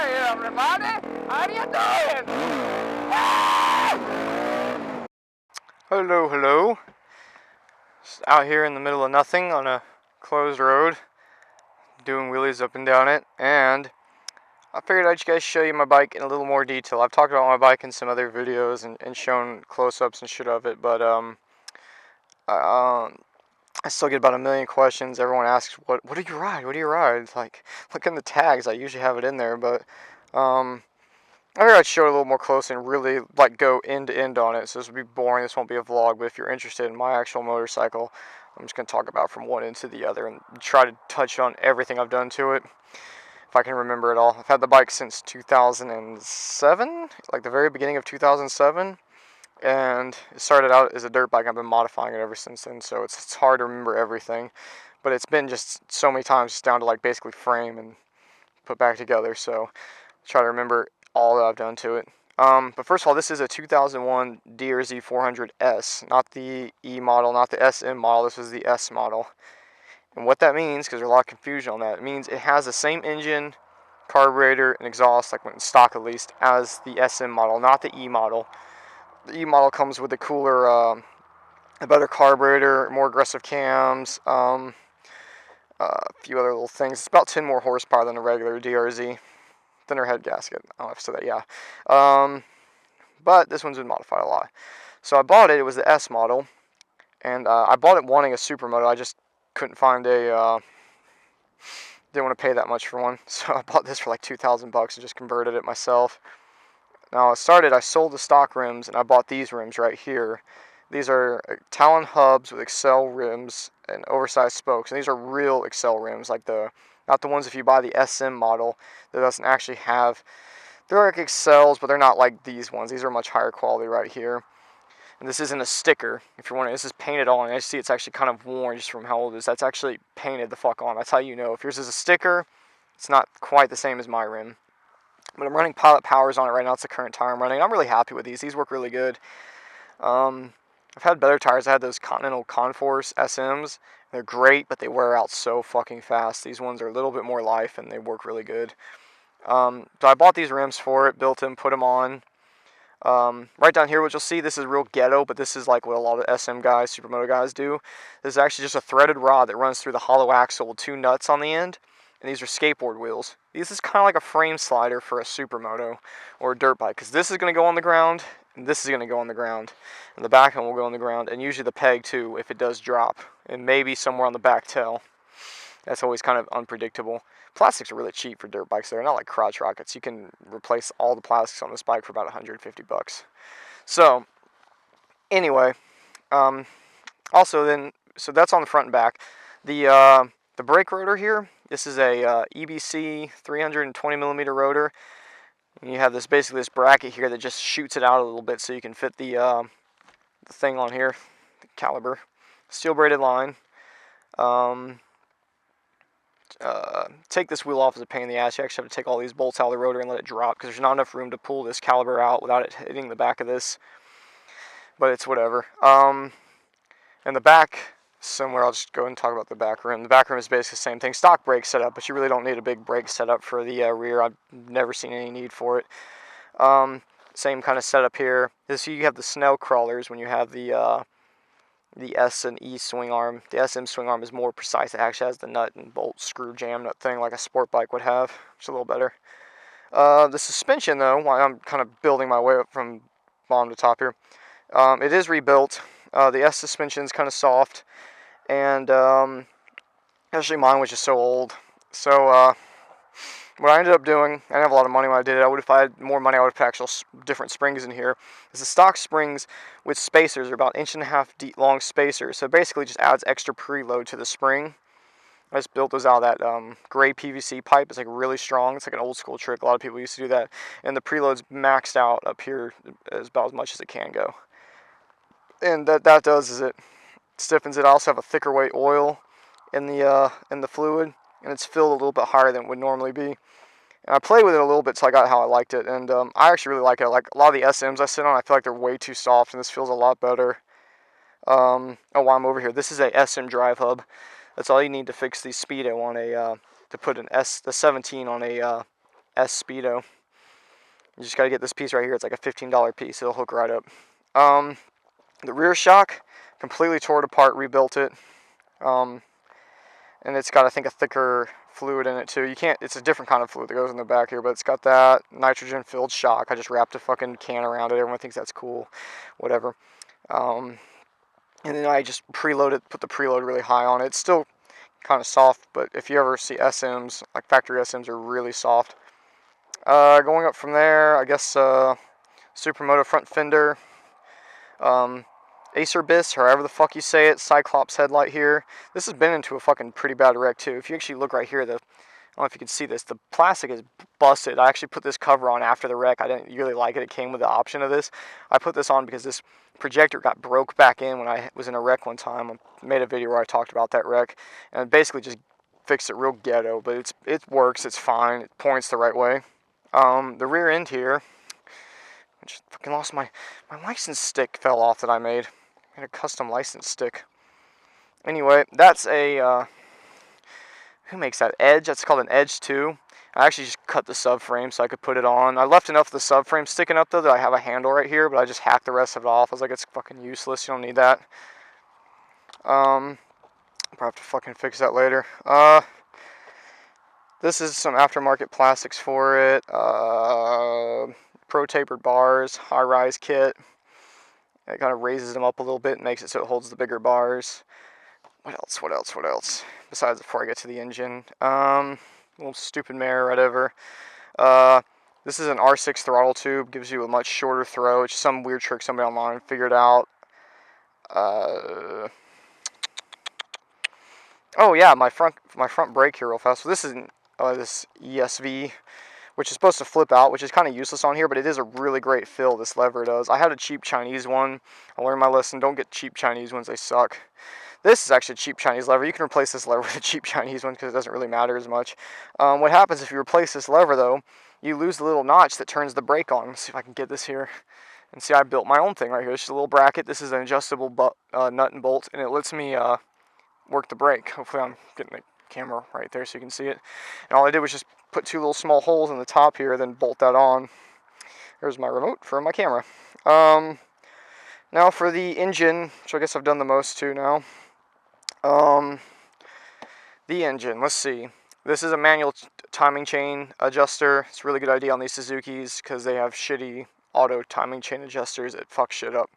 Hey everybody, how you doing? Ah! Hello, hello. Just out here in the middle of nothing on a closed road, doing wheelies up and down it, and I figured I'd just show you my bike in a little more detail. I've talked about my bike in some other videos and shown close-ups and shit of it, but I still get about a million questions. Everyone asks, what do you ride? What do you ride? It's like, look in the tags. I usually have it in there, but I figured I'd show it a little more close and really like go end to end on it. So this will be boring. This won't be a vlog, but if you're interested in my actual motorcycle, I'm just going to talk about from one end to the other and try to touch on everything I've done to it, if I can remember it all. I've had the bike since 2007, like the very beginning of 2007. And it started out as a dirt bike. I've been modifying it ever since then, so it's hard to remember everything. But it's been just so many times just down to like basically frame and put back together, so try to remember all that I've done to it. But first of all, this is a 2001 DRZ400 S, not the E model, not the SM model. This is the S model. And what that means, because there's a lot of confusion on that, it means it has the same engine, carburetor, and exhaust, like when in stock at least, as the SM model, not the E model. The E model comes with a cooler, a better carburetor, more aggressive cams, a few other little things. It's about 10 more horsepower than a regular DRZ. Thinner head gasket. I don't know if I said that, yeah. But this one's been modified a lot. So I bought it. It was the S model. And I bought it wanting a Supermoto. I just couldn't find a... didn't want to pay that much for one. So I bought this for like $2,000 and just converted it myself. Now, I sold the stock rims, and I bought these rims right here. These are Talon hubs with Excel rims and oversized spokes. And these are real Excel rims, like not the ones if you buy the SM model that doesn't actually have. They're like Excels, but they're not like these ones. These are much higher quality right here. And this isn't a sticker, if you're wondering. This is painted on. I see it's actually kind of worn just from how old it is. That's actually painted the fuck on. That's how you know. If yours is a sticker, it's not quite the same as my rim. But I'm running Pilot Powers on it right now. It's the current tire I'm running. I'm really happy with these. These work really good. I've had better tires. I had those Continental Conforce SMs. They're great, but they wear out so fucking fast. These ones are a little bit more life, and they work really good. So I bought these rims for it, built them, put them on. Right down here, what you'll see, this is real ghetto, but this is like what a lot of SM guys, Supermoto guys do. This is actually just a threaded rod that runs through the hollow axle with 2 nuts on the end. And these are skateboard wheels. This is kind of like a frame slider for a Supermoto or a dirt bike, because this is going to go on the ground, and this is going to go on the ground. And the back one will go on the ground, and usually the peg too, if it does drop. And maybe somewhere on the back tail. That's always kind of unpredictable. Plastics are really cheap for dirt bikes. They're not like crotch rockets. You can replace all the plastics on this bike for about $150. So, anyway, so that's on the front and back. The brake rotor here, this is a EBC 320 millimeter rotor. And you have basically this bracket here that just shoots it out a little bit so you can fit the thing on here, the caliber. Steel braided line. Take this wheel off is a pain in the ass. You actually have to take all these bolts out of the rotor and let it drop because there's not enough room to pull this caliber out without it hitting the back of this. But it's whatever. And the back, somewhere, I'll just go and talk about the back rim. The back rim is basically the same thing. Stock brake setup, but you really don't need a big brake setup for the rear. I've never seen any need for it. Same kind of setup here. You have the Snell crawlers when you have the S and E swing arm. The SM swing arm is more precise. It actually has the nut and bolt screw jam nut thing like a sport bike would have. It's a little better. The suspension, though, while I'm kind of building my way up from bottom to top here, it is rebuilt. The S suspension is kind of soft, and actually mine was just so old. So what I ended up doing, I didn't have a lot of money when I did it. If I had more money, I would have put actual different springs in here. Is the stock springs with spacers are about 1.5 inch long spacers. So basically just adds extra preload to the spring. I just built those out of that gray PVC pipe. It's like really strong. It's like an old school trick. A lot of people used to do that. And the preload's maxed out up here as about as much as it can go. And that does is it stiffens it. I also have a thicker weight oil in the fluid, and it's filled a little bit higher than it would normally be. And I played with it a little bit till I got how I liked it, and I actually really like it. Like a lot of the SMs I sit on, I feel like they're way too soft, and this feels a lot better. Oh, while I'm over here, this is a Essen Drive Hub. That's all you need to fix the Speedo on to put the 17 on a S Speedo. You just gotta get this piece right here. It's like a $15 piece. It'll hook right up. The rear shock, completely tore it apart, rebuilt it. And it's got, I think, a thicker fluid in it too. It's a different kind of fluid that goes in the back here, but it's got that nitrogen filled shock. I just wrapped a fucking can around it. Everyone thinks that's cool. Whatever. And then I just preloaded, put the preload really high on it. It's still kind of soft, but if you ever see SMs, like factory SMs are really soft. Going up from there, I guess Supermoto front fender, Acer Bis, or however the fuck you say it, Cyclops headlight here. This has been into a fucking pretty bad wreck too. If you actually look right here, I don't know if you can see this, the plastic is busted. I actually put this cover on after the wreck. I didn't really like it. It came with the option of this. I put this on because this projector got broke back in when I was in a wreck one time. I made a video where I talked about that wreck and basically just fixed it real ghetto, but it works, it's fine, it points the right way. The rear end here, I just fucking lost my license stick fell off that I made. I had a custom license stick. Anyway, that's a, who makes that? Edge, that's called an Edge 2. I actually just cut the subframe so I could put it on. I left enough of the subframe sticking up though that I have a handle right here, but I just hacked the rest of it off. I was like, it's fucking useless, you don't need that. I'll probably have to fucking fix that later. This is some aftermarket plastics for it. Pro tapered bars, high-rise kit. It kind of raises them up a little bit and makes it so it holds the bigger bars. What else? Besides, before I get to the engine. Little stupid mirror, whatever. This is an R6 throttle tube. Gives you a much shorter throw. It's some weird trick somebody online figured out. Oh yeah, my front brake here real fast. So this isn't this ESV, which is supposed to flip out, which is kind of useless on here, but it is a really great fill, this lever does. I had a cheap Chinese one. I learned my lesson. Don't get cheap Chinese ones, they suck. This is actually a cheap Chinese lever. You can replace this lever with a cheap Chinese one because it doesn't really matter as much. What happens if you replace this lever, though, you lose the little notch that turns the brake on. Let's see if I can get this here. And see, I built my own thing right here. It's just a little bracket. This is an adjustable nut and bolt, and it lets me work the brake. Hopefully I'm getting the camera right there so you can see it. And all I did was just put two little small holes in the top here, then bolt that on. There's my remote for my camera. Now for the engine, which I guess I've done the most to now. The engine, let's see. This is a manual timing chain adjuster. It's a really good idea on these Suzukis because they have shitty auto timing chain adjusters that fuck shit up.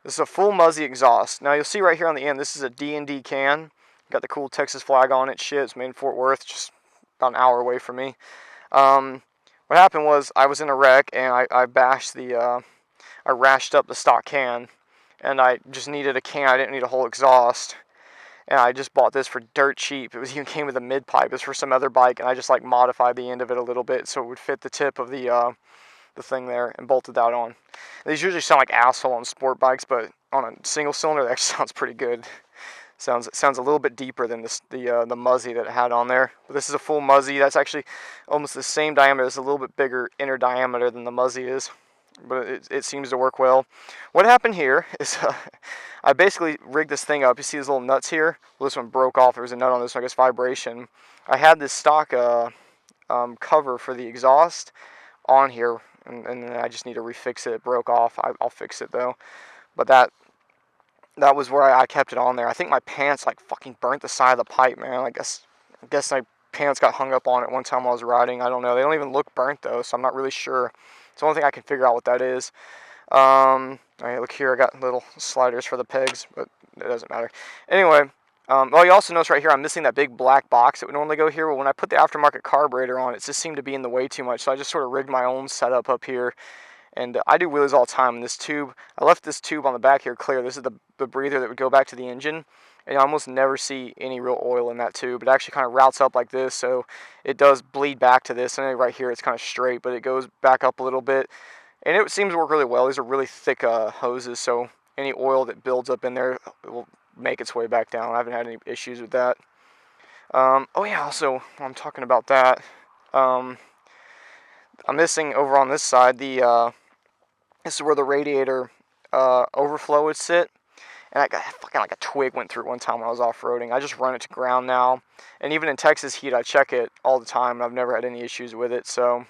This is a full Muzzy exhaust. Now you'll see right here on the end, this is a D&D can. Got the cool Texas flag on it. Shit, it's made in Fort Worth, just about an hour away from me. What happened was I was in a wreck and I bashed I rashed up the stock can, and I just needed a can. I didn't need a whole exhaust. And I just bought this for dirt cheap. It even came with a mid pipe. It was for some other bike, and I just like modified the end of it a little bit so it would fit the tip of the thing there, and bolted that on. These usually sound like asshole on sport bikes, but on a single cylinder, that actually sounds pretty good. Sounds a little bit deeper than the Muzzy that it had on there. But this is a full Muzzy. That's actually almost the same diameter. It's a little bit bigger inner diameter than the Muzzy is, but it seems to work well. What happened here is I basically rigged this thing up. You see these little nuts here? Well, this one broke off. There was a nut on this one, I guess vibration. I had this stock cover for the exhaust on here, and then I just need to refix it. It broke off. I'll fix it though. But that was where I kept it on there. I think my pants like fucking burnt the side of the pipe, man. I guess my pants got hung up on it one time while I was riding. I don't know. They don't even look burnt though, so I'm not really sure. It's the only thing I can figure out what that is. Alright, look here, I got little sliders for the pegs, but it doesn't matter. Anyway, you also notice right here I'm missing that big black box that would normally go here. Well, when I put the aftermarket carburetor on, it just seemed to be in the way too much, so I just sort of rigged my own setup up here. And I do wheelies all the time in this tube. I left this tube on the back here clear. This is the breather that would go back to the engine. And I almost never see any real oil in that tube. It actually kind of routes up like this, so it does bleed back to this. And right here it's kind of straight, but it goes back up a little bit. And it seems to work really well. These are really thick hoses, so any oil that builds up in there will make its way back down. I haven't had any issues with that. Oh yeah, also, while I'm talking about that, I'm missing over on this side, this is where the radiator overflow would sit. and I got fucking like a twig went through it one time when I was off-roading. I just run it to ground now, and even in Texas heat, I check it all the time, and I've never had any issues with it, so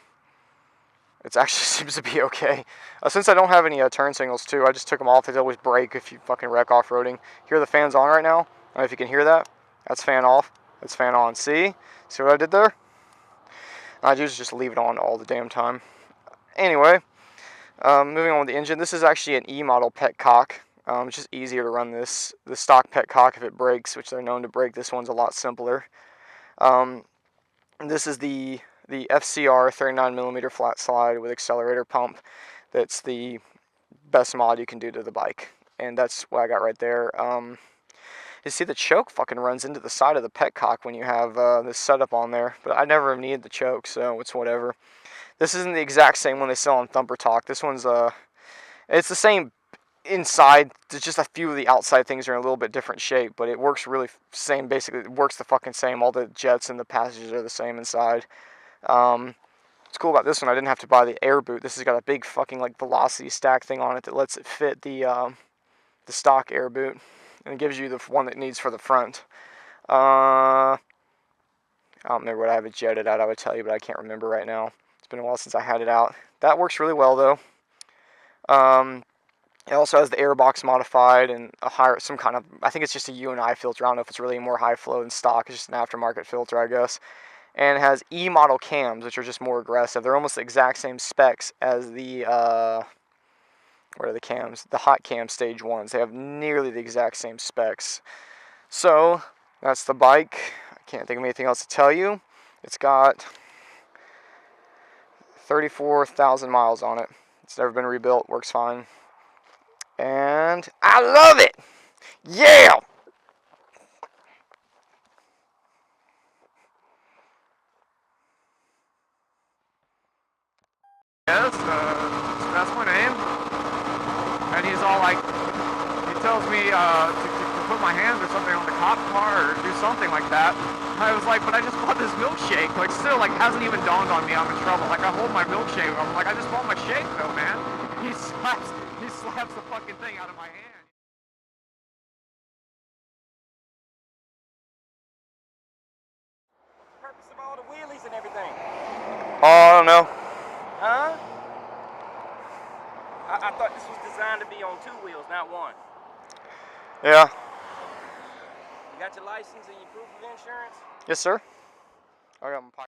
it actually seems to be okay. Since I don't have any turn signals too, I just took them off. They always break if you fucking wreck off-roading. Here the fan's on right now. I don't know if you can hear that. That's fan off. That's fan on. See what I did there? I usually just leave it on all the damn time. Anyway, moving on with the engine. This is actually an E model petcock. It's just easier to run this. The stock petcock, if it breaks, which they're known to break, this one's a lot simpler. This is the FCR 39mm flat slide with accelerator pump. That's the best mod you can do to the bike, and that's what I got right there. You see the choke fucking runs into the side of the petcock when you have this setup on there, but I never needed the choke, so it's whatever. This isn't the exact same one they sell on Thumper Talk. This one's it's the same inside. There's just a few of the outside things are in a little bit different shape, but it works really same. Basically, it works the fucking same. All the jets and the passages are the same inside. What's cool about this one, I didn't have to buy the air boot. This has got a big fucking like velocity stack thing on it that lets it fit the stock air boot, and it gives you the one that it needs for the front. I don't remember what I have it jetted at. I would tell you, but I can't remember right now. It's been a while since I had it out. That works really well though. It also has the air box modified and a higher, some kind of, I think it's just a UNI filter. I don't know if it's really more high flow than stock. It's just an aftermarket filter, I guess. And it has E model cams, which are just more aggressive. They're almost the exact same specs as the, what are the cams? The hot cam stage ones. They have nearly the exact same specs. So, that's the bike. I can't think of anything else to tell you. It's got 34,000 miles on it. It's never been rebuilt. Works fine. And I love it! Yeah! Yes, that's my name. And he's all like, he tells me to put my hands or something on the cop car or do something like that. I was like, but I just bought this milkshake. Like, still, like, hasn't even dawned on me I'm in trouble. Like, I hold my milkshake. I'm like, I just bought my shake, though, man. He slaps the fucking thing out of my hand. Purpose of all the wheelies and everything? Oh, I don't know. Huh? I thought this was designed to be on 2 wheels, not 1. Yeah. You got your license and your proof of insurance? Yes, sir. I got my pocket.